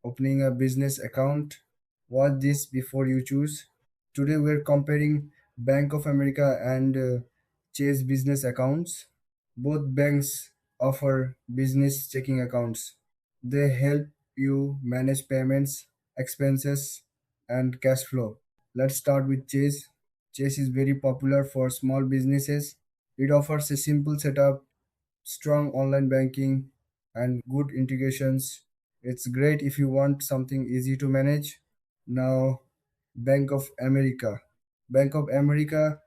opening a business account. Watch this before you choose. Today we're comparing Bank of America and Chase business accounts. Both banks offer business checking accounts. They help you manage payments, expenses, and cash flow. Let's start with Chase. Chase is very popular for small businesses. It offers a simple setup, strong online banking, and good integrations. It's great if you want something easy to manage. Now, Bank of America. Bank of America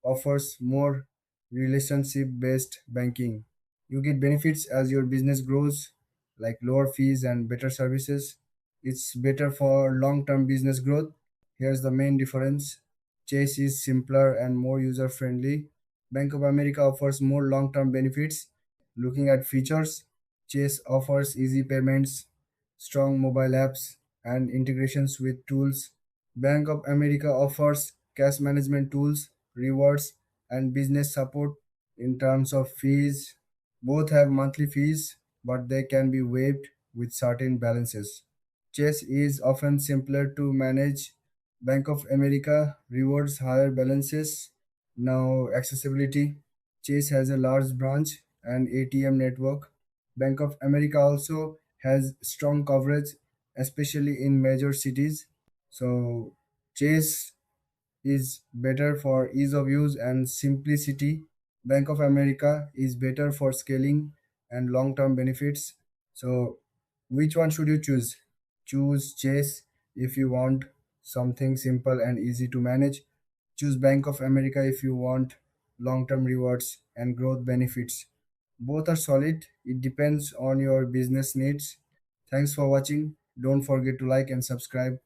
offers more relationship based banking. You get benefits as your business grows, like lower fees and better services. It's better for long term business growth. Here's the main difference: Chase is simpler and more user friendly. Bank of America offers more long term benefits. Looking at features, Chase offers easy payments, strong mobile apps, and integrations with tools. Bank of America offers cash management tools, rewards, and business support. In terms of fees, both have monthly fees, but they can be waived with certain balances. Chase is often simpler to manage. Bank of America rewards higher balances. Now, accessibility. Chase has a large branch and ATM network. Bank of America also has strong coverage, especially in major cities. So, Chase is better for ease of use and simplicity. Bank of America is better for scaling and long term benefits. So, which one should you choose? Choose Chase if you want something simple and easy to manage. Choose Bank of America if you want long term rewards and growth benefits. Both are solid, it depends on your business needs. Thanks for watching. Don't forget to like and subscribe.